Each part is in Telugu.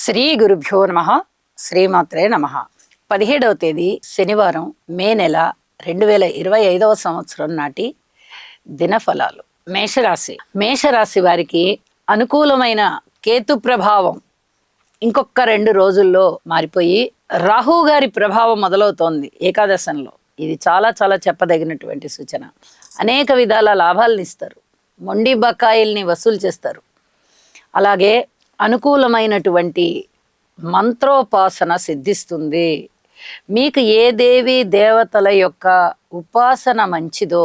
శ్రీ గురుభ్యో నమ. శ్రీమాత్రే నమ. 17వ తేదీ శనివారం, మే నెల 2025వ సంవత్సరం నాటి దినఫలాలు. మేషరాశి వారికి అనుకూలమైన కేతు ప్రభావం ఇంకొక 2 రోజుల్లో మారిపోయి రాహు గారి ప్రభావం మొదలవుతోంది ఏకాదశంలో. ఇది చాలా చాలా చెప్పదగినటువంటి సూచన. అనేక విధాల లాభాలను ఇస్తారు, మొండి బకాయిల్ని వసూలు చేస్తారు. అలాగే అనుకూలమైనటువంటి మంత్రోపాసన సిద్ధిస్తుంది. మీకు ఏ దేవీ దేవతల యొక్క ఉపాసన మంచిదో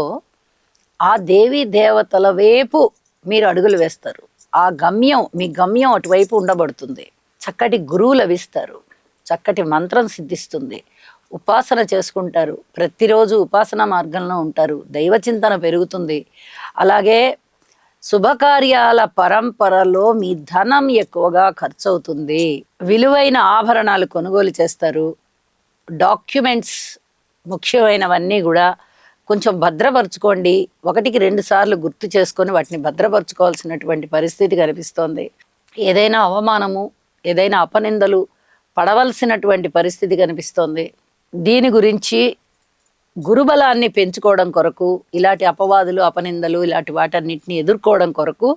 ఆ దేవీ దేవతల వైపు మీరు అడుగులు వేస్తారు. ఆ గమ్యం, మీ గమ్యం అటువైపు ఉండబడుతుంది. చక్కటి గురువు లభిస్తారు, చక్కటి మంత్రం సిద్ధిస్తుంది, ఉపాసన చేసుకుంటారు, ప్రతిరోజు ఉపాసన మార్గంలో ఉంటారు, దైవ చింతన పెరుగుతుంది. అలాగే శుభకార్యాల పరంపరలో మీ ధనం ఎక్కువగా ఖర్చు అవుతుంది. విలువైన ఆభరణాలు కొనుగోలు చేస్తారు. డాక్యుమెంట్స్ ముఖ్యమైనవన్నీ కూడా కొంచెం భద్రపరచుకోండి. 1-2 సార్లు గుర్తు చేసుకొని వాటిని భద్రపరచుకోవాల్సినటువంటి పరిస్థితి కనిపిస్తోంది. ఏదైనా అవమానము, ఏదైనా అపనిందలు పడవలసినటువంటి పరిస్థితి కనిపిస్తోంది. దీని గురించి గురుబలాన్ని పెంచుకోవడం కొరకు, ఇలాంటి అపవాదులు, అపనిందలు, ఇలాంటి వాటన్నిటిని ఎదుర్కోవడం కొరకు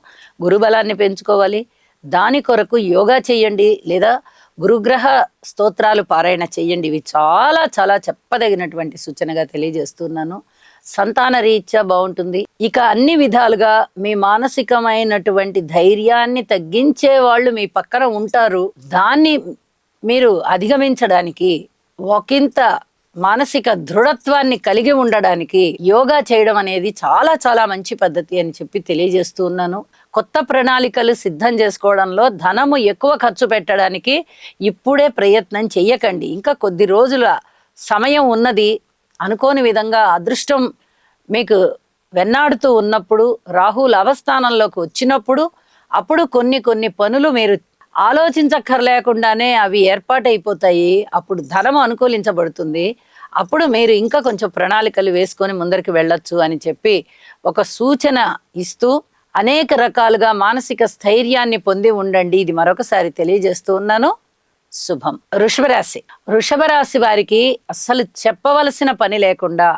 గురుబలాన్ని పెంచుకోవాలి. దాని కొరకు యోగా చేయండి, లేదా గురుగ్రహ స్తోత్రాలు పారాయణ చేయండి. ఇవి చాలా చాలా చెప్పదగినటువంటి సూచనగా తెలియజేస్తున్నాను. సంతాన రీత్యా బాగుంటుంది. ఇక అన్ని విధాలుగా మీ మానసికమైనటువంటి ధైర్యాన్ని తగ్గించే వాళ్ళు మీ పక్కన ఉంటారు. దాన్ని మీరు అధిగమించడానికి, ఒకంత మానసిక దృఢత్వాన్ని కలిగి ఉండడానికి యోగా చేయడం అనేది చాలా చాలా మంచి పద్ధతి అని చెప్పి తెలియజేస్తూ ఉన్నాను. కొత్త ప్రణాళికలు సిద్ధం చేసుకోవడంలో ధనము ఎక్కువ ఖర్చు పెట్టడానికి ఇప్పుడే ప్రయత్నం చెయ్యకండి. ఇంకా కొద్ది రోజుల సమయం ఉన్నది. అనుకోని విధంగా అదృష్టం మీకు వెన్నాడుతూ ఉన్నప్పుడు, రాహుల్ అవస్థానంలోకి వచ్చినప్పుడు, అప్పుడు కొన్ని పనులు మీరు ఆలోచించక్కర్లేకుండానే అవి ఏర్పాటైపోతాయి. అప్పుడు ధనము అనుకూలించబడుతుంది. అప్పుడు మీరు ఇంకా కొంచెం ప్రణాళికలు వేసుకొని ముందరికి వెళ్ళొచ్చు అని చెప్పి ఒక సూచన ఇస్తూ, అనేక రకాలుగా మానసిక స్థైర్యాన్ని పొంది ఉండండి. ఇది మరొకసారి తెలియజేస్తూ ఉన్నాను. శుభం. వృషభ రాశి వారికి అస్సలు చెప్పవలసిన పని లేకుండా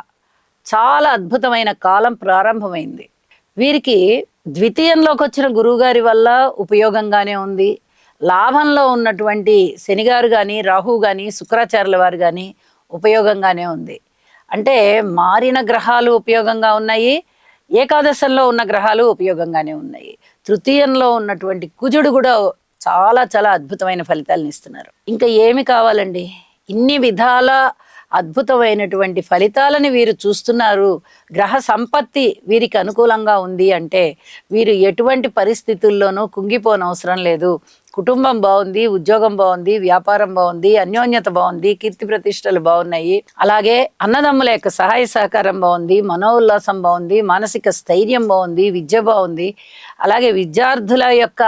చాలా అద్భుతమైన కాలం ప్రారంభమైంది. వీరికి ద్వితీయంలోకి వచ్చిన గురువుగారి వల్ల ఉపయోగంగానే ఉంది. లాభంలో ఉన్నటువంటి శనిగారు కానీ, రాహు కానీ, శుక్రాచార్యుల వారు కానీ ఉపయోగంగానే ఉంది. అంటే మారిన గ్రహాలు ఉపయోగంగా ఉన్నాయి, ఏకాదశంలో ఉన్న గ్రహాలు ఉపయోగంగానే ఉన్నాయి. తృతీయంలో ఉన్నటువంటి కుజుడు కూడా చాలా చాలా అద్భుతమైన ఫలితాలను ఇస్తున్నారు. ఇంకా ఏమి కావాలండి? ఇన్ని విధాల అద్భుతమైనటువంటి ఫలితాలని వీరు చూస్తున్నారు. గ్రహ సంపత్తి వీరికి అనుకూలంగా ఉంది అంటే వీరు ఎటువంటి పరిస్థితుల్లోనూ కుంగిపోనవసరం లేదు. కుటుంబం బాగుంది, ఉద్యోగం బాగుంది, వ్యాపారం బాగుంది, అన్యోన్యత బాగుంది, కీర్తి ప్రతిష్టలు బాగున్నాయి. అలాగే అన్నదమ్ముల యొక్క సహాయ సహకారం బాగుంది, మనోల్లాసం బాగుంది, మానసిక స్థైర్యం బాగుంది, విద్య బాగుంది. అలాగే విద్యార్థుల యొక్క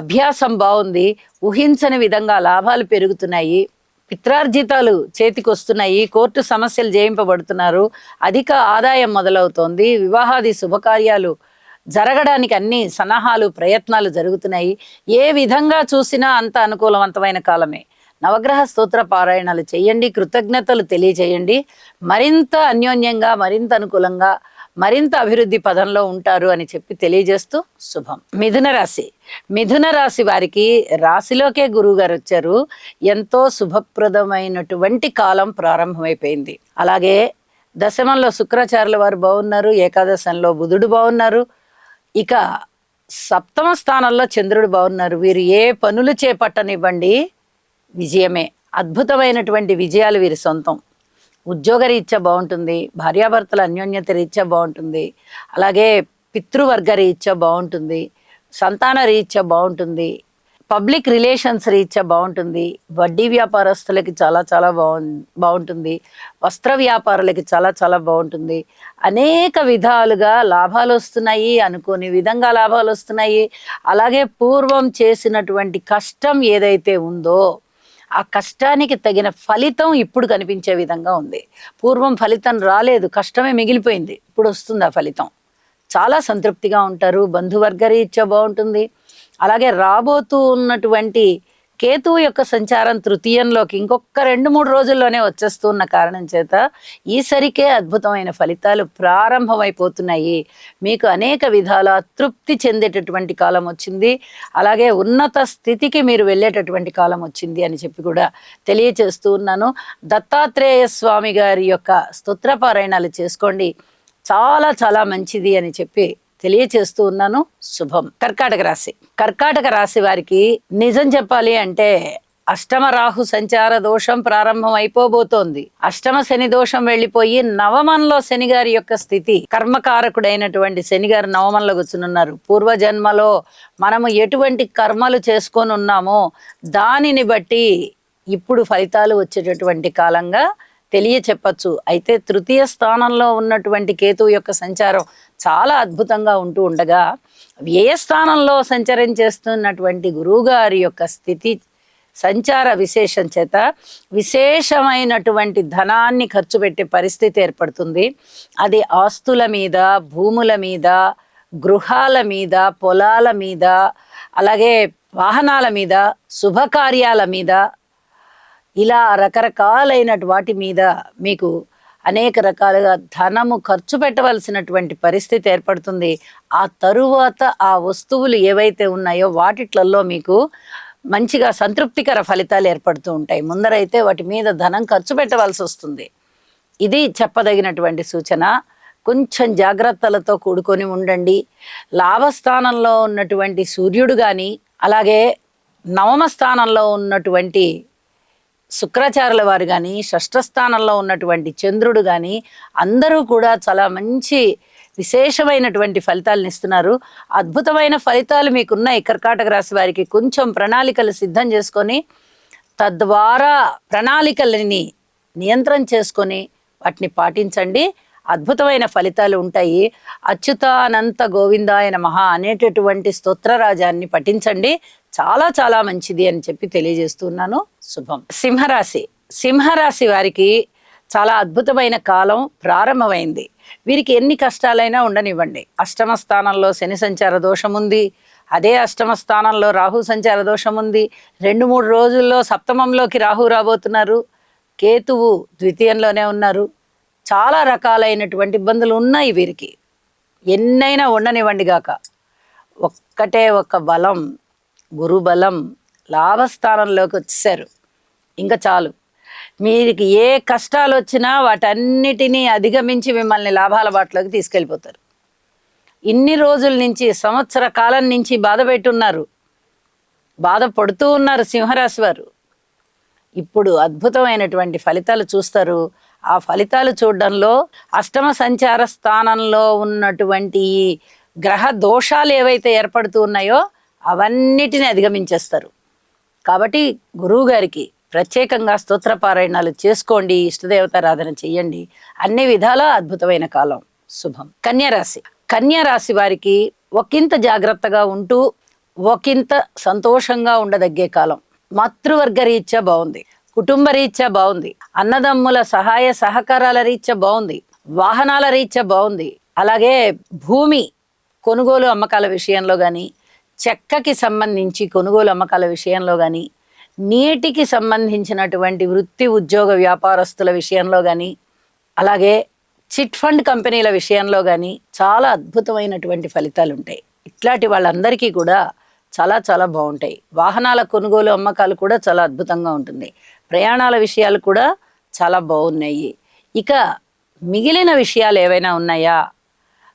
అభ్యాసం బాగుంది. ఊహించని విధంగా లాభాలు పెరుగుతున్నాయి. పిత్రార్జితాలు చేతికి వస్తున్నాయి. కోర్టు సమస్యలు జయింపబడుతున్నారు. అధిక ఆదాయం మొదలవుతోంది. వివాహాది శుభకార్యాలు జరగడానికి అన్ని సన్నాహాలు, ప్రయత్నాలు జరుగుతున్నాయి. ఏ విధంగా చూసినా అంత అనుకూలవంతమైన కాలమే. నవగ్రహ స్తోత్ర పారాయణాలు చేయండి, కృతజ్ఞతలు తెలియచేయండి. మరింత అన్యోన్యంగా, మరింత అనుకూలంగా, మరింత అభివృద్ధి పదంలో ఉంటారు అని చెప్పి తెలియజేస్తూ శుభం. మిథున రాశి వారికి రాశిలోకే గురువు గారు వచ్చారు. ఎంతో శుభప్రదమైనటువంటి కాలం ప్రారంభమైపోయింది. అలాగే దశమంలో శుక్రాచార్యుల వారు బాగున్నారు, ఏకాదశంలో బుధుడు బాగున్నారు, ఇక 7వ స్థానంలో చంద్రుడు బాగున్నారు. వీరు ఏ పనులు చేపట్టనివ్వండి విజయమే. అద్భుతమైనటువంటి విజయాలు వీరి సొంతం. ఉద్యోగ రీత్యా బాగుంటుంది, భార్యాభర్తల అన్యోన్యత రీత్యా బాగుంటుంది, అలాగే పితృవర్గ రీత్యా బాగుంటుంది, సంతాన రీత్యా బాగుంటుంది, పబ్లిక్ రిలేషన్స్ రీత్యా బాగుంటుంది, వడ్డీ వ్యాపారస్తులకి చాలా చాలా బాగుంటుంది, వస్త్ర వ్యాపారులకి చాలా చాలా బాగుంటుంది. అనేక విధాలుగా లాభాలు వస్తున్నాయి, అనుకోని విధంగా లాభాలు వస్తున్నాయి. అలాగే పూర్వం చేసినటువంటి కష్టం ఏదైతే ఉందో ఆ కష్టానికి తగిన ఫలితం ఇప్పుడు కనిపించే విధంగా ఉంది. పూర్వం ఫలితం రాలేదు, కష్టమే మిగిలిపోయింది. ఇప్పుడు వస్తుంది ఆ ఫలితం. చాలా సంతృప్తిగా ఉంటారు. బంధువర్గ రీత్యా బాగుంటుంది. అలాగే రాబోతూ ఉన్నటువంటి కేతువు యొక్క సంచారం తృతీయంలోకి ఇంకొక 2-3 రోజుల్లోనే వచ్చేస్తున్న కారణం చేత ఈసరికే అద్భుతమైన ఫలితాలు ప్రారంభమైపోతున్నాయి. మీకు అనేక విధాల తృప్తి చెందేటటువంటి కాలం వచ్చింది, అలాగే ఉన్నత స్థితికి మీరు వెళ్ళేటటువంటి కాలం వచ్చింది అని చెప్పి కూడా తెలియచేస్తూ ఉన్నాను. దత్తాత్రేయ స్వామి గారి యొక్క స్తోత్రపారాయణాలు చేసుకోండి, చాలా చాలా మంచిది అని చెప్పి తెలియచేస్తూ ఉన్నాను. శుభం. కర్కాటక రాశి వారికి నిజం చెప్పాలి అంటే అష్టమ రాహు సంచార దోషం ప్రారంభం అయిపోబోతోంది. అష్టమ శని దోషం వెళ్ళిపోయి నవమంలో శని గారి యొక్క స్థితి, కర్మకారకుడైనటువంటి శని గారు నవమంలో కూర్చునున్నారు. పూర్వజన్మలో మనము ఎటువంటి కర్మలు చేసుకొని ఉన్నామో దానిని బట్టి ఇప్పుడు ఫలితాలు వచ్చేటటువంటి కాలంగా తెలియచెప్పచ్చు. అయితే తృతీయ స్థానంలో ఉన్నటువంటి కేతువు యొక్క సంచారం చాలా అద్భుతంగా ఉంటూ ఉండగా వ్యయ స్థానంలో సంచారం చేస్తున్నటువంటి గురువుగారి యొక్క స్థితి సంచార విశేషం చేత విశేషమైనటువంటి ధనాన్ని ఖర్చు పెట్టే పరిస్థితి ఏర్పడుతుంది. అది ఆస్తుల మీద, భూముల మీద, గృహాల మీద, పొలాల మీద, అలాగే వాహనాల మీద, శుభకార్యాల మీద, ఇలా రకరకాలైన వాటి మీద మీకు అనేక రకాలుగా ధనము ఖర్చు పెట్టవలసినటువంటి పరిస్థితి ఏర్పడుతుంది. ఆ తరువాత ఆ వస్తువులు ఏవైతే ఉన్నాయో వాటిట్లలో మీకు మంచిగా సంతృప్తికర ఫలితాలు ఏర్పడుతూ ఉంటాయి. ముందరైతే వాటి మీద ధనం ఖర్చు పెట్టవలసి వస్తుంది. ఇది చెప్పదగినటువంటి సూచన. కొంచెం జాగ్రత్తలతో కూడుకొని ఉండండి. లాభస్థానంలో ఉన్నటువంటి సూర్యుడు కానీ, అలాగే నవమ స్థానంలో ఉన్నటువంటి శుక్రాచార్యుల వారు కానీ, షష్ఠస్థానంలో ఉన్నటువంటి చంద్రుడు కానీ అందరూ కూడా చాలా మంచి విశేషమైనటువంటి ఫలితాలను ఇస్తున్నారు. అద్భుతమైన ఫలితాలు మీకున్నాయి. కర్కాటక రాశి వారికి కొంచెం ప్రణాళికలు సిద్ధం చేసుకొని తద్వారా ప్రణాళికలని నియంత్రణ చేసుకొని వాటిని పాటించండి. అద్భుతమైన ఫలితాలు ఉంటాయి. అచ్యుతానంత గోవిందాయ నమః అనేటటువంటి స్తోత్రరాజాన్ని పఠించండి, చాలా చాలా మంచిది అని చెప్పి తెలియజేస్తున్నాను. శుభం. సింహరాశి వారికి చాలా అద్భుతమైన కాలం ప్రారంభమైంది. వీరికి ఎన్ని కష్టాలైనా ఉండనివ్వండి. అష్టమ స్థానంలో శని సంచార దోషం ఉంది, అదే అష్టమ స్థానంలో రాహు సంచార దోషం ఉంది. 2-3 రోజుల్లో సప్తమంలోకి రాహు రాబోతున్నారు, కేతువు ద్వితీయంలోనే ఉన్నారు. చాలా రకాలైనటువంటి ఇబ్బందులు ఉన్నాయి వీరికి. ఎన్నైనా ఉండనివ్వండి గాక, ఒక్కటే ఒక బలం, గురుబలం, లాభస్థానంలోకి వచ్చేసారు. ఇంకా చాలు. మీకు ఏ కష్టాలు వచ్చినా వాటన్నిటినీ అధిగమించి మిమ్మల్ని లాభాల బాటలోకి తీసుకెళ్ళిపోతారు. ఇన్ని రోజుల నుంచి, సంవత్సర కాలం నుంచి బాధపెట్టున్నారు, బాధపడుతూ ఉన్నారు సింహరాశి వారు. ఇప్పుడు అద్భుతమైనటువంటి ఫలితాలు చూస్తారు. ఆ ఫలితాలు చూడడంలో అష్టమ సంచార స్థానంలో ఉన్నటువంటి గ్రహ దోషాలు ఏవైతే ఏర్పడుతూ ఉన్నాయో అవన్నిటిని అధిగమించేస్తారు. కాబట్టి గురువు గారికి ప్రత్యేకంగా స్తోత్రపారాయణాలు చేసుకోండి, ఇష్టదేవతారాధన చెయ్యండి. అన్ని విధాలా అద్భుతమైన కాలం. శుభం. కన్యారాశి వారికి ఒకంత జాగ్రత్తగా ఉంటూ ఒకంత సంతోషంగా ఉండదగ్గే కాలం. మాతృవర్గ రీత్యా బాగుంది, కుటుంబ రీత్యా బాగుంది, అన్నదమ్ముల సహాయ సహకారాల రీత్యా బాగుంది, వాహనాల రీత్యా బాగుంది, అలాగే భూమి కొనుగోలు అమ్మకాల విషయంలో కానీ, చెక్కకి సంబంధించి కొనుగోలు అమ్మకాల విషయంలో కానీ, నీటికి సంబంధించినటువంటి వృత్తి ఉద్యోగ వ్యాపారస్తుల విషయంలో కానీ, అలాగే చిట్ ఫండ్ కంపెనీల విషయంలో కానీ చాలా అద్భుతమైనటువంటి ఫలితాలు ఉంటాయి. ఇట్లాంటి వాళ్ళందరికీ కూడా చాలా చాలా బాగుంటాయి. వాహనాల కొనుగోలు అమ్మకాలు కూడా చాలా అద్భుతంగా ఉంటుంది. ప్రయాణాల విషయాలు కూడా చాలా బాగున్నాయి. ఇక మిగిలిన విషయాలు ఏవైనా ఉన్నాయా?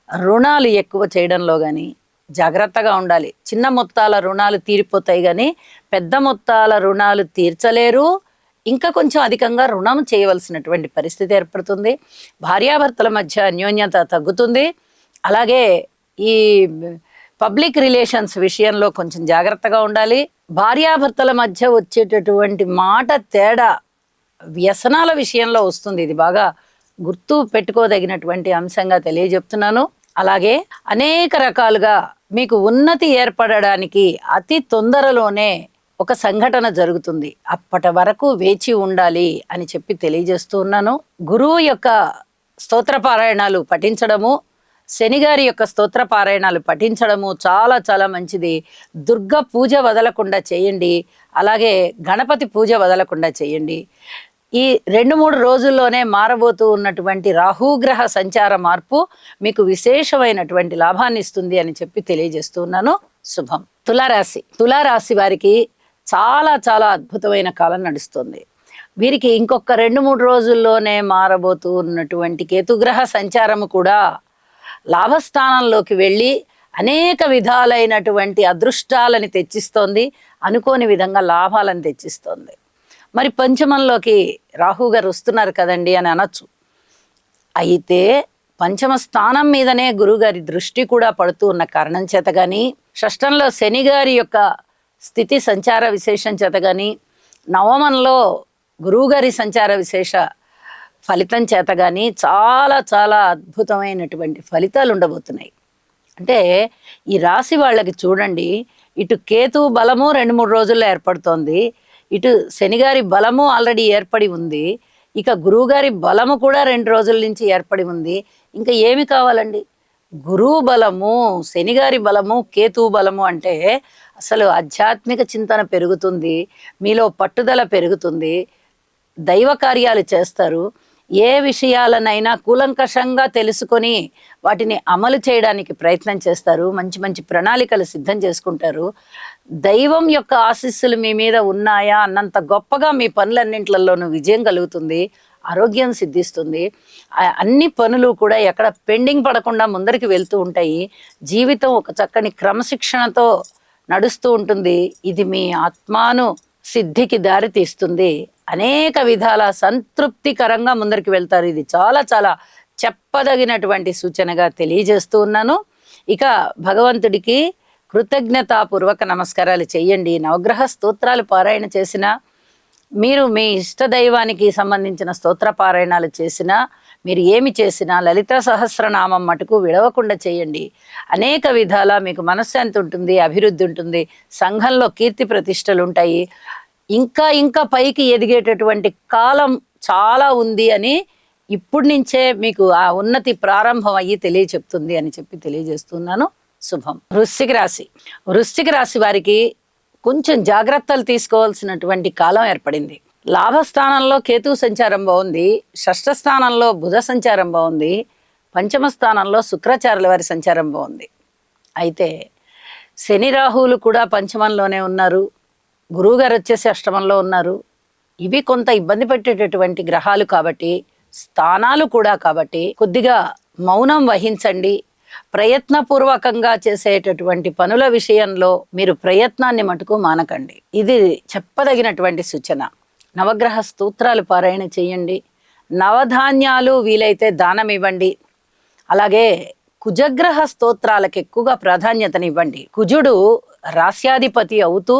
రుణాలు ఎక్కువ చేయడంలో కానీ జాగ్రత్తగా ఉండాలి. చిన్న మొత్తాల రుణాలు తీరిపోతాయి కానీ పెద్ద మొత్తాల రుణాలు తీర్చలేరు. ఇంకా కొంచెం అధికంగా రుణం చేయవలసినటువంటి పరిస్థితి ఏర్పడుతుంది. భార్యాభర్తల మధ్య అన్యోన్యత తగ్గుతుంది. అలాగే ఈ పబ్లిక్ రిలేషన్స్ విషయంలో కొంచెం జాగ్రత్తగా ఉండాలి. భార్యాభర్తల మధ్య వచ్చేటటువంటి మాట తేడా వ్యసనాల విషయంలో వస్తుంది. ఇది బాగా గుర్తు పెట్టుకోదగినటువంటి అంశంగా తెలియజెప్తున్నాను. అలాగే అనేక రకాలుగా మీకు ఉన్నతి ఏర్పడడానికి అతి తొందరలోనే ఒక సంఘటన జరుగుతుంది. అప్పటి వరకు వేచి ఉండాలి అని చెప్పి తెలియజేస్తూ ఉన్నాను. గురువు యొక్క స్తోత్రపారాయణాలు పఠించడము, శనిగారి యొక్క స్తోత్ర పారాయణాలు పఠించడము చాలా చాలా మంచిది. దుర్గ పూజ వదలకుండా చేయండి. అలాగే గణపతి పూజ వదలకుండా చేయండి. ఈ 2-3 రోజుల్లోనే మారబోతూ ఉన్నటువంటి రాహుగ్రహ సంచార మార్పు మీకు విశేషమైనటువంటి లాభాన్ని ఇస్తుంది అని చెప్పి తెలియజేస్తూ ఉన్నాను. శుభం. తులారాశి వారికి చాలా చాలా అద్భుతమైన కాలం నడుస్తుంది. వీరికి ఇంకొక 2-3 రోజుల్లోనే మారబోతూ ఉన్నటువంటి కేతుగ్రహ సంచారము కూడా లాభస్థానంలోకి వెళ్ళి అనేక విధాలైనటువంటి అదృష్టాలని తెచ్చిస్తోంది. అనుకోని విధంగా లాభాలను తెచ్చిస్తోంది. మరి పంచమంలోకి రాహు గారు వస్తున్నారు కదండి అని అనొచ్చు. అయితే పంచమ స్థానం మీదనే గురుగారి దృష్టి కూడా పడుతూ ఉన్న కారణం చేత కానీ, షష్టంలో శని గారి యొక్క స్థితి సంచార విశేషం చేత కానీ, నవమంలో గురువుగారి సంచార విశేష ఫలితం చేత కానీ చాలా చాలా అద్భుతమైనటువంటి ఫలితాలు ఉండబోతున్నాయి. అంటే ఈ రాశి వాళ్ళకి చూడండి, ఇటు కేతు బలము 2-3 రోజుల్లో ఏర్పడుతోంది, ఇటు శనిగారి బలము ఆల్రెడీ ఏర్పడి ఉంది, ఇక గురువుగారి బలము కూడా 2 రోజుల నుంచి ఏర్పడి ఉంది. ఇంకా ఏమి కావాలండి? గురువు బలము, శనిగారి బలము, కేతు బలము అంటే అసలు ఆధ్యాత్మిక చింతన పెరుగుతుంది, మీలో పట్టుదల పెరుగుతుంది, దైవ కార్యాలు చేస్తారు. ఏ విషయాలనైనా కూలంకషంగా తెలుసుకొని వాటిని అమలు చేయడానికి ప్రయత్నం చేస్తారు. మంచి మంచి ప్రణాళికలు సిద్ధం చేసుకుంటారు. దైవం యొక్క ఆశీస్సులు మీ మీద ఉన్నాయా అన్నంత గొప్పగా మీ పనులన్నింటిలోనూ విజయం కలుగుతుంది, ఆరోగ్యం సిద్ధిస్తుంది. అన్ని పనులు కూడా ఎక్కడ పెండింగ్ పడకుండా ముందరికి వెళ్తూ ఉంటాయి. జీవితం ఒక చక్కని క్రమశిక్షణతో నడుస్తూ ఉంటుంది. ఇది మీ ఆత్మాను సిద్ధికి దారి తీస్తుంది. అనేక విధాల సంతృప్తికరంగా ముందరికి వెళ్తారు. ఇది చాలా చాలా చెప్పదగినటువంటి సూచనగా తెలియజేస్తూ ఉన్నాను. ఇక భగవంతుడికి కృతజ్ఞతాపూర్వక నమస్కారాలు చెయ్యండి. నవగ్రహ స్తోత్రాలు పారాయణ చేసిన, మీరు మీ ఇష్ట దైవానికి సంబంధించిన స్తోత్ర పారాయణాలు చేసినా, మీరు ఏమి చేసినా లలిత సహస్రనామం మటుకు విడవకుండా చేయండి. అనేక విధాల మీకు మనశ్శాంతి ఉంటుంది, అభివృద్ధి ఉంటుంది, సంఘంలో కీర్తి ప్రతిష్టలు ఉంటాయి. ఇంకా ఇంకా పైకి ఎదిగేటటువంటి కాలం చాలా ఉంది అని ఇప్పటి నుంచే మీకు ఆ ఉన్నతి ప్రారంభం అయ్యి తెలియచెప్తుంది అని చెప్పి తెలియజేస్తున్నాను. శుభం. వృశ్చిక రాశి వారికి కొంచెం జాగ్రత్తలు తీసుకోవాల్సినటువంటి కాలం ఏర్పడింది. లాభస్థానంలో కేతు సంచారం బాగుంది, షష్ఠ స్థానంలో బుధ సంచారం బాగుంది, పంచమ స్థానంలో శుక్రాచార్యుల వారి సంచారం బాగుంది. అయితే శని రాహువులు కూడా పంచమంలోనే ఉన్నారు, గురువుగారు వచ్చేసి అష్టమంలో ఉన్నారు. ఇవి కొంత ఇబ్బంది పెట్టేటటువంటి గ్రహాలు కాబట్టి, స్థానాలు కూడా కాబట్టి కొద్దిగా మౌనం వహించండి. ప్రయత్నపూర్వకంగా చేసేటటువంటి పనుల విషయంలో మీరు ప్రయత్నాన్ని మటుకు మానకండి. ఇది చెప్పదగినటువంటి సూచన. నవగ్రహ స్తోత్రాలు పారాయణ చేయండి. నవధాన్యాలు వీలైతే దానం ఇవ్వండి. అలాగే కుజగ్రహ స్తోత్రాలకు ఎక్కువగా ప్రాధాన్యతనివ్వండి. కుజుడు రాస్యాధిపతి అవుతూ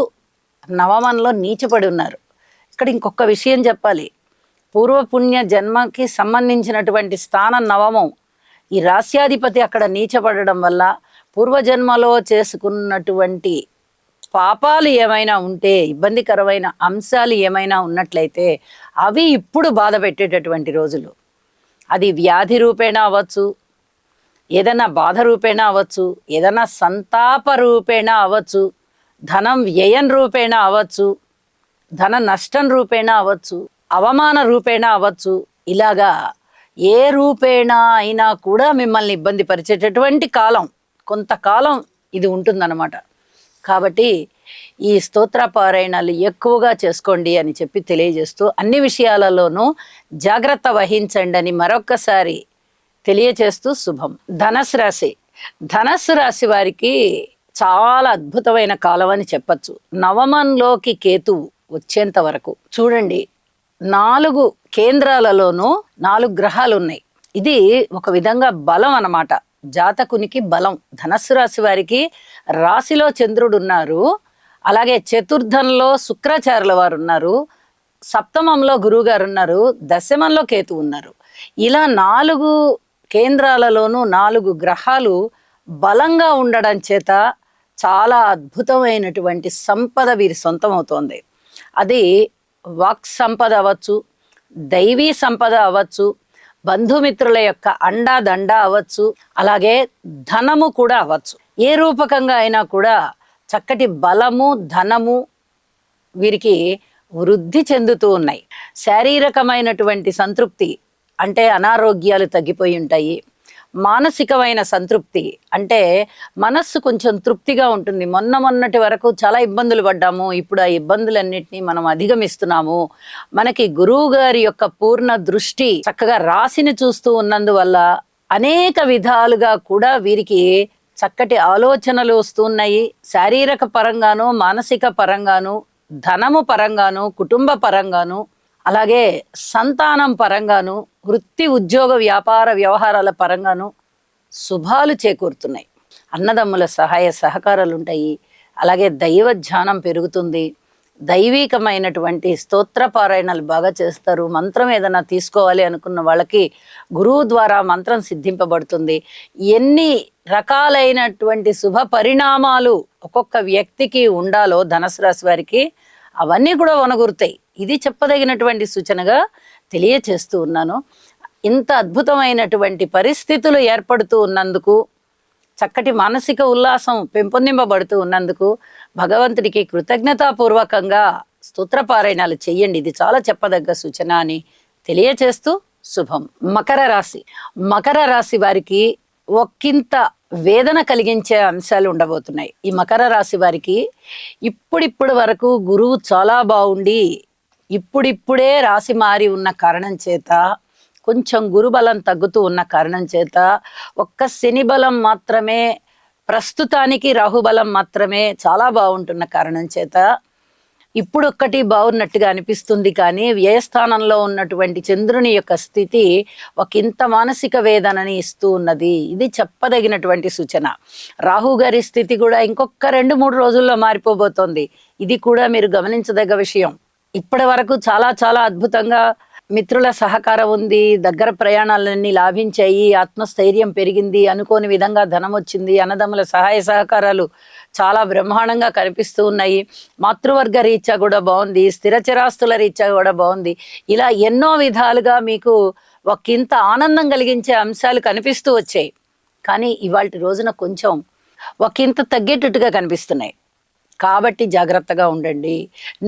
నవమంలో నీచపడి ఉన్నారు. ఇక్కడ ఇంకొక విషయం చెప్పాలి. పూర్వపుణ్య జన్మకి సంబంధించినటువంటి స్థానం నవమం. ఈ రాస్యాధిపతి అక్కడ నీచపడడం వల్ల పూర్వజన్మలో చేసుకున్నటువంటి పాపాలు ఏమైనా ఉంటే, ఇబ్బందికరమైన అంశాలు ఏమైనా ఉన్నట్లయితే అవి ఇప్పుడు బాధ పెట్టేటటువంటి రోజులు. అది వ్యాధి రూపేణ అవ్వచ్చు, ఏదైనా బాధ రూపేణ అవ్వచ్చు, ఏదైనా సంతాప రూపేణ అవ్వచ్చు, ధనం వ్యయం రూపేణ అవ్వచ్చు, ధన నష్టం రూపేణ అవ్వచ్చు, అవమాన రూపేణ అవ్వచ్చు. ఇలాగా ఏ రూపేణ అయినా కూడా మిమ్మల్ని ఇబ్బంది పరిచేటటువంటి కాలం, కొంతకాలం ఇది ఉంటుందన్నమాట. కాబట్టి ఈ స్తోత్ర పారాయణాలు ఎక్కువగా చేసుకోండి అని చెప్పి తెలియజేస్తూ, అన్ని విషయాలలోనూ జాగ్రత్త వహించండి అని మరొక్కసారి తెలియచేస్తూ శుభం. ధనస్సు రాశి వారికి చాలా అద్భుతమైన కాలం అని చెప్పచ్చు. నవమంలోకి కేతు వచ్చేంత వరకు చూడండి, 4 కేంద్రాలలోనూ 4 గ్రహాలు ఉన్నాయి. ఇది ఒక విధంగా బలం అన్నమాట, జాతకునికి బలం. ధనస్సు రాశి వారికి రాశిలో చంద్రుడు ఉన్నారు, అలాగే చతుర్థంలో శుక్రాచార్యుల వారు ఉన్నారు, సప్తమంలో గురువు గారు ఉన్నారు, దశమంలో కేతు ఉన్నారు. ఇలా 4 కేంద్రాలలోనూ 4 గ్రహాలు బలంగా ఉండడం చేత చాలా అద్భుతమైనటువంటి సంపద వీరి సొంతం అవుతోంది. అది వాక్ సంపద అవ్వచ్చు, దైవీ సంపద అవ్వచ్చు, బంధుమిత్రుల యొక్క అండా దండ అవ్వచ్చు, అలాగే ధనము కూడా అవ్వచ్చు. ఏ రూపకంగా అయినా కూడా చక్కటి బలము, ధనము వీరికి వృద్ధి చెందుతూ ఉన్నాయి. శారీరకమైనటువంటి సంతృప్తి అంటే అనారోగ్యాలు తగ్గిపోయి ఉంటాయి. మానసికమైన సంతృప్తి అంటే మనస్సు కొంచెం తృప్తిగా ఉంటుంది. మొన్నటి వరకు చాలా ఇబ్బందులు పడ్డాము, ఇప్పుడు ఆ ఇబ్బందులన్నిటినీ మనం అధిగమిస్తున్నాము. మనకి గురువు గారి యొక్క పూర్ణ దృష్టి చక్కగా రాశిని చూస్తూ ఉన్నందువల్ల అనేక విధాలుగా కూడా వీరికి చక్కటి ఆలోచనలు వస్తున్నాయి. శారీరక పరంగాను, మానసిక పరంగాను, ధనము పరంగాను, కుటుంబ పరంగాను, అలాగే సంతానం పరంగాను, వృత్తి ఉద్యోగ వ్యాపార వ్యవహారాల పరంగాను శుభాలు చేకూరుతున్నాయి. అన్నదమ్ముల సహాయ సహకారాలు ఉంటాయి. అలాగే దైవ ధ్యానం పెరుగుతుంది. దైవికమైనటువంటి స్తోత్ర పారాయణాలు బాగా చేస్తారు. మంత్రం ఏదైనా తీసుకోవాలి అనుకున్న వాళ్ళకి గురువు ద్వారా మంత్రం సిద్ధింపబడుతుంది. ఎన్ని రకాలైనటువంటి శుభ పరిణామాలు ఒక్కొక్క వ్యక్తికి ఉండాలో ధనుసు రాశి వారికి అవన్నీ కూడా వనగురుతాయి. ఇది చెప్పదగినటువంటి సూచనగా తెలియచేస్తూ ఉన్నాను. ఇంత అద్భుతమైనటువంటి పరిస్థితులు ఏర్పడుతూ ఉన్నందుకు, చక్కటి మానసిక ఉల్లాసం పెంపొందింపబడుతూ ఉన్నందుకు భగవంతుడికి కృతజ్ఞతాపూర్వకంగా స్తోత్రపారాయణాలు చెయ్యండి. ఇది చాలా చెప్పదగ్గ సూచన అని తెలియచేస్తూ శుభం. మకర రాశి. మకర రాశి వారికి ఒక్కింత వేదన కలిగించే అంశాలు ఉండబోతున్నాయి. ఈ మకర రాశి వారికి ఇప్పుడిప్పుడు వరకు గురువు చాలా బాగుండి ఇప్పుడిప్పుడే రాశి మారి ఉన్న కారణం చేత, కొంచెం గురుబలం తగ్గుతూ ఉన్న కారణం చేత, ఒక్క శని బలం మాత్రమే ప్రస్తుతానికి, రాహుబలం మాత్రమే చాలా బాగుంటున్న కారణం చేత ఇప్పుడు ఒక్కటి బాగున్నట్టుగా అనిపిస్తుంది. కానీ వ్యయస్థానంలో ఉన్నటువంటి చంద్రుని యొక్క స్థితి ఒకంత మానసిక వేదనని ఇస్తూ ఉన్నది. ఇది చెప్పదగినటువంటి సూచన. రాహు గారి స్థితి కూడా ఇంకొక 2-3 రోజుల్లో మారిపోబోతోంది. ఇది కూడా మీరు గమనించదగ్గ విషయం. ఇప్పటి వరకు చాలా చాలా అద్భుతంగా మిత్రుల సహకారం ఉంది, దగ్గర ప్రయాణాలన్నీ లాభించాయి, ఆత్మస్థైర్యం పెరిగింది, అనుకోని విధంగా ధనం వచ్చింది, అన్నదమ్ముల సహాయ సహకారాలు చాలా బ్రహ్మాండంగా కనిపిస్తూ ఉన్నాయి. మాతృవర్గ రీత్యా కూడా బాగుంది, స్థిరచరాస్తుల రీత్యా కూడా బాగుంది. ఇలా ఎన్నో విధాలుగా మీకు ఒకంత ఆనందం కలిగించే అంశాలు కనిపిస్తూ వచ్చాయి. కానీ ఇవాళ రోజున కొంచెం ఒకంత తగ్గేటట్టుగా కనిపిస్తున్నాయి. కాబట్టి జాగ్రత్తగా ఉండండి.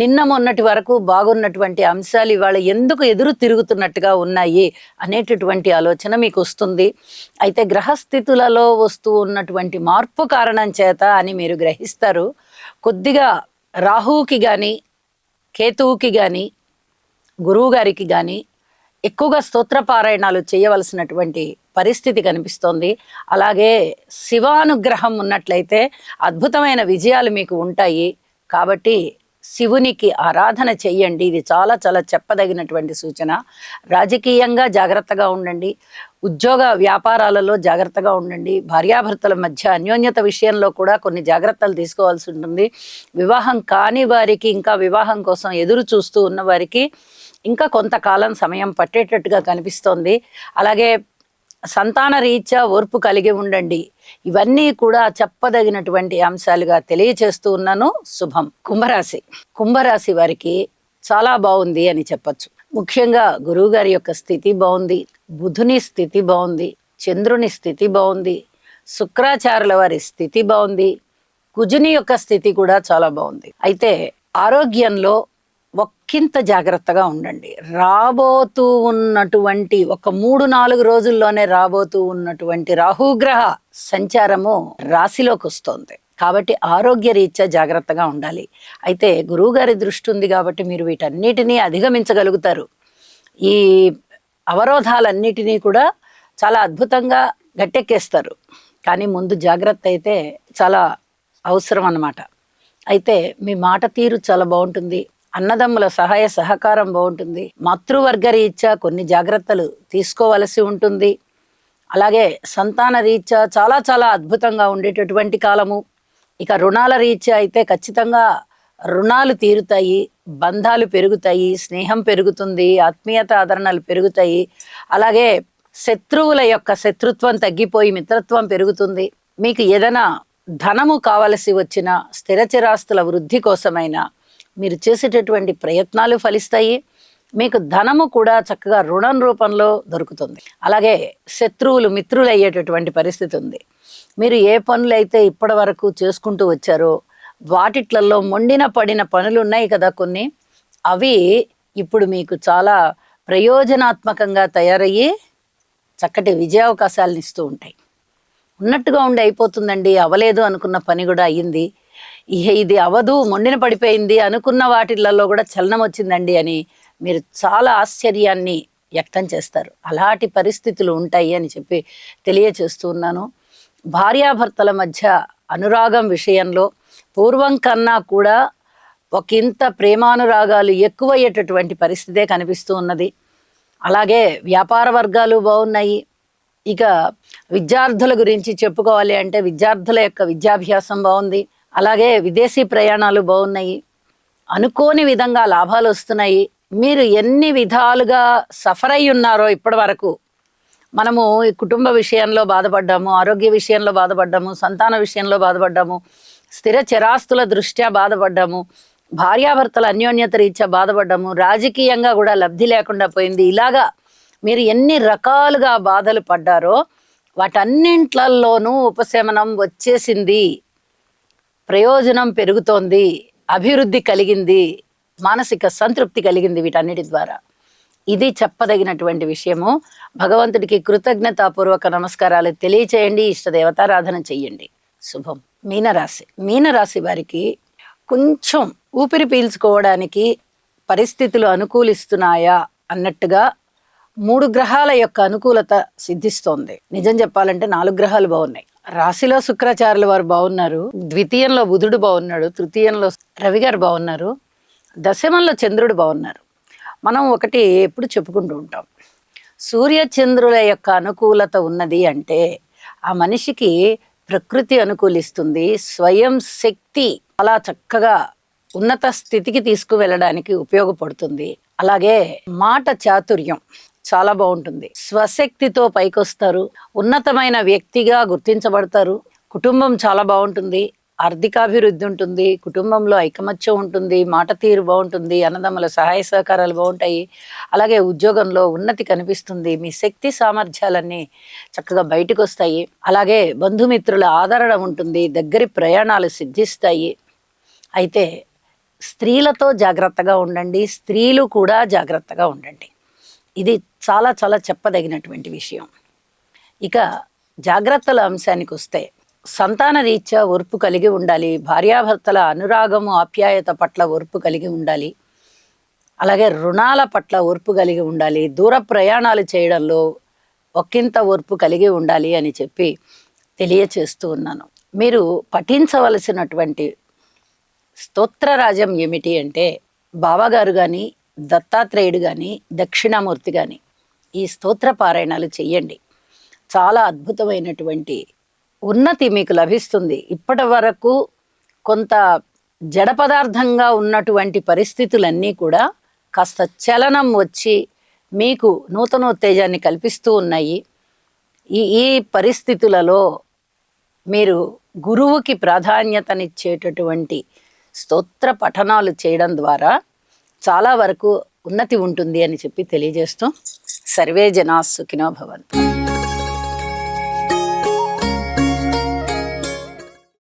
నిన్న మొన్నటి వరకు బాగున్నటువంటి అంశాలు ఇవాళ ఎందుకు ఎదురు తిరుగుతున్నట్టుగా ఉన్నాయి అనేటటువంటి ఆలోచన మీకు వస్తుంది. అయితే గ్రహస్థితులలో వస్తూ ఉన్నటువంటి మార్పు కారణం చేత అని మీరు గ్రహిస్తారు. కొద్దిగా రాహువుకి కానీ, కేతువుకి కానీ, గురువు గారికి కానీ ఎక్కువగా స్తోత్రపారాయణాలు చేయవలసినటువంటి పరిస్థితి కనిపిస్తోంది. అలాగే శివానుగ్రహం ఉన్నట్లయితే అద్భుతమైన విజయాలు మీకు ఉంటాయి. కాబట్టి శివునికి ఆరాధన చెయ్యండి. ఇది చాలా చాలా చెప్పదగినటువంటి సూచన. రాజకీయంగా జాగ్రత్తగా ఉండండి. ఉద్యోగ వ్యాపారాలలో జాగ్రత్తగా ఉండండి. భార్యాభర్తల మధ్య అన్యోన్యత విషయంలో కూడా కొన్ని జాగ్రత్తలు తీసుకోవాల్సి ఉంటుంది. వివాహం కాని వారికి, ఇంకా వివాహం కోసం ఎదురు చూస్తూ ఉన్న వారికి ఇంకా కొంతకాలం సమయం పట్టేటట్టుగా కనిపిస్తోంది. అలాగే సంతాన రీత్యా ఓర్పు కలిగి ఉండండి. ఇవన్నీ కూడా చెప్పదగినటువంటి అంశాలుగా తెలియచేస్తూ ఉన్నాను. శుభం. కుంభరాశి. కుంభరాశి వారికి చాలా బాగుంది అని చెప్పచ్చు. ముఖ్యంగా గురువు గారి యొక్క స్థితి బాగుంది, బుధుని స్థితి బాగుంది, చంద్రుని స్థితి బాగుంది, శుక్రాచార్యుల వారి స్థితి బాగుంది, కుజుని యొక్క స్థితి కూడా చాలా బాగుంది. అయితే ఆరోగ్యంలో ఒక్కింత జాగ్రత్తగా ఉండండి. రాబోతూ ఉన్నటువంటి ఒక 3-4 రోజుల్లోనే రాబోతూ ఉన్నటువంటి రాహుగ్రహ సంచారము రాశిలోకి వస్తుంది. కాబట్టి ఆరోగ్య రీత్యా జాగ్రత్తగా ఉండాలి. అయితే గురువుగారి దృష్టి ఉంది కాబట్టి మీరు వీటన్నిటినీ అధిగమించగలుగుతారు. ఈ అవరోధాలన్నిటినీ కూడా చాలా అద్భుతంగా గట్టెక్కేస్తారు. కానీ ముందు జాగ్రత్త అయితే చాలా అవసరం అన్నమాట. అయితే మీ మాట తీరు చాలా బాగుంటుంది. అన్నదమ్ముల సహాయ సహకారం బాగుంటుంది. మాతృవర్గ రీత్యా కొన్ని జాగ్రత్తలు తీసుకోవలసి ఉంటుంది. అలాగే సంతాన రీత్యా చాలా చాలా అద్భుతంగా ఉండేటటువంటి కాలము. ఇక రుణాల రీత్యా అయితే ఖచ్చితంగా రుణాలు తీరుతాయి, బంధాలు పెరుగుతాయి, స్నేహం పెరుగుతుంది, ఆత్మీయత ఆదరణలు పెరుగుతాయి. అలాగే శత్రువుల యొక్క శత్రుత్వం తగ్గిపోయి మిత్రత్వం పెరుగుతుంది. మీకు ఏదైనా ధనము కావలసి వచ్చిన, స్థిరచరాస్తుల వృద్ధి కోసమైనా మీరు చేసేటటువంటి ప్రయత్నాలు ఫలిస్తాయి. మీకు ధనము కూడా చక్కగా రుణం రూపంలో దొరుకుతుంది. అలాగే శత్రువులు మిత్రులు అయ్యేటటువంటి పరిస్థితి ఉంది. మీరు ఏ పనులైతే ఇప్పటి వరకు చేసుకుంటూ వచ్చారో వాటిట్లలో మొండిన పడిన పనులు ఉన్నాయి కదా కొన్ని, అవి ఇప్పుడు మీకు చాలా ప్రయోజనాత్మకంగా తయారయ్యి చక్కటి విజయావకాశాలను ఇస్తూ ఉంటాయి. ఉన్నట్టుగా ఉండి అయిపోతుందండి, అవలేదు అనుకున్న పని కూడా అయ్యింది, ఇది అవదు మొండిన పడిపోయింది అనుకున్న వాటిలలో కూడా చలనం వచ్చిందండి అని మీరు చాలా ఆశ్చర్యాన్ని వ్యక్తం చేస్తారు. అలాంటి పరిస్థితులు ఉంటాయి అని చెప్పి తెలియచేస్తూ ఉన్నాను. భార్యాభర్తల మధ్య అనురాగం విషయంలో పూర్వం కన్నా కూడా ఒకంత ప్రేమానురాగాలు ఎక్కువయ్యేటటువంటి పరిస్థితే కనిపిస్తూ ఉన్నది. అలాగే వ్యాపార వర్గాలు బాగున్నాయి. ఇక విద్యార్థుల గురించి చెప్పుకోవాలి అంటే విద్యార్థుల యొక్క విద్యాభ్యాసం బాగుంది. అలాగే విదేశీ ప్రయాణాలు బాగున్నాయి. అనుకోని విధంగా లాభాలు వస్తున్నాయి. మీరు ఎన్ని విధాలుగా సఫర్ అయి ఉన్నారో ఇప్పటి వరకు, మనము ఈ కుటుంబ విషయంలో బాధపడ్డాము, ఆరోగ్య విషయంలో బాధపడ్డాము, సంతాన విషయంలో బాధపడ్డాము, స్థిర చరాస్తుల దృష్ట్యా బాధపడ్డాము, భార్యాభర్తల అన్యోన్యత రీత్యా బాధపడ్డాము, రాజకీయంగా కూడా లబ్ధి లేకుండా పోయింది. ఇలాగా మీరు ఎన్ని రకాలుగా బాధలు పడ్డారో వాటన్నింట్లలోనూ ఉపశమనం వచ్చేసింది, ప్రయోజనం పెరుగుతోంది, అభివృద్ధి కలిగింది, మానసిక సంతృప్తి కలిగింది వీటన్నిటి ద్వారా. ఇది చెప్పదగినటువంటి విషయము. భగవంతుడికి కృతజ్ఞతాపూర్వక నమస్కారాలు తెలియచేయండి, ఇష్టదేవతారాధన చెయ్యండి. శుభం. మీనరాశి. మీనరాశి వారికి కొంచెం ఊపిరి పీల్చుకోవడానికి పరిస్థితులు అనుకూలిస్తున్నాయా అన్నట్టుగా 3 గ్రహాల యొక్క అనుకూలత సిద్ధిస్తోంది. నిజం చెప్పాలంటే 4 గ్రహాలు బాగున్నాయి. రాశిలో శుక్రాచార్యుల వారు బాగున్నారు, ద్వితీయంలో బుధుడు బాగున్నాడు, తృతీయంలో రవి గారు బాగున్నారు, దశమంలో చంద్రుడు బాగున్నారు. మనం ఒకటి ఎప్పుడు చెప్పుకుంటూ ఉంటాం, సూర్యచంద్రుల యొక్క అనుకూలత ఉన్నది అంటే ఆ మనిషికి ప్రకృతి అనుకూలిస్తుంది, స్వయం శక్తి అలా చక్కగా ఉన్నత స్థితికి తీసుకువెళ్ళడానికి ఉపయోగపడుతుంది. అలాగే మాట చాతుర్యం చాలా బాగుంటుంది, స్వశక్తితో పైకొస్తారు, ఉన్నతమైన వ్యక్తిగా గుర్తించబడతారు, కుటుంబం చాలా బాగుంటుంది, ఆర్థికాభివృద్ధి ఉంటుంది, కుటుంబంలో ఐకమత్యం ఉంటుంది, మాట తీరు బాగుంటుంది, అన్నదమ్ముల సహాయ సహకారాలు బాగుంటాయి. అలాగే ఉద్యోగంలో ఉన్నతి కనిపిస్తుంది, మీ శక్తి సామర్థ్యాలన్నీ చక్కగా బయటకు వస్తాయి. అలాగే బంధుమిత్రుల ఆదరణ ఉంటుంది, దగ్గరి ప్రయాణాలు సిద్ధిస్తాయి. అయితే స్త్రీలతో జాగ్రత్తగా ఉండండి, స్త్రీలు కూడా జాగ్రత్తగా ఉండండి. ఇది చాలా చాలా చెప్పదగినటువంటి విషయం. ఇక జాగ్రత్తల అంశానికి వస్తే సంతాన రీత్యా ఓర్పు కలిగి ఉండాలి, భార్యాభర్తల అనురాగము ఆప్యాయత పట్ల ఓర్పు కలిగి ఉండాలి, అలాగే రుణాల పట్ల ఓర్పు కలిగి ఉండాలి, దూర ప్రయాణాలు చేయడంలో ఒకంత ఓర్పు కలిగి ఉండాలి అని చెప్పి తెలియచేస్తూ ఉన్నాను. మీరు పఠించవలసినటువంటి స్తోత్రరాజం ఏమిటి అంటే బాబాగారు కానీ, దత్తాత్రేయుడు కానీ, దక్షిణామూర్తి కానీ ఈ స్తోత్ర పారాయణాలు చెయ్యండి. చాలా అద్భుతమైనటువంటి ఉన్నతి మీకు లభిస్తుంది. ఇప్పటి వరకు కొంత జడ పదార్థంగా ఉన్నటువంటి పరిస్థితులన్నీ కూడా కాస్త చలనం వచ్చి మీకు నూతనోత్తేజాన్ని కల్పిస్తూ ఉన్నాయి. ఈ పరిస్థితులలో మీరు గురువుకి ప్రాధాన్యతనిచ్చేటటువంటి స్తోత్ర పఠనాలు చేయడం ద్వారా చాలా వరకు ఉన్నతి ఉంటుంది అని చెప్పి తెలియజేస్తూ సర్వే జనా సుఖినో భవంతు.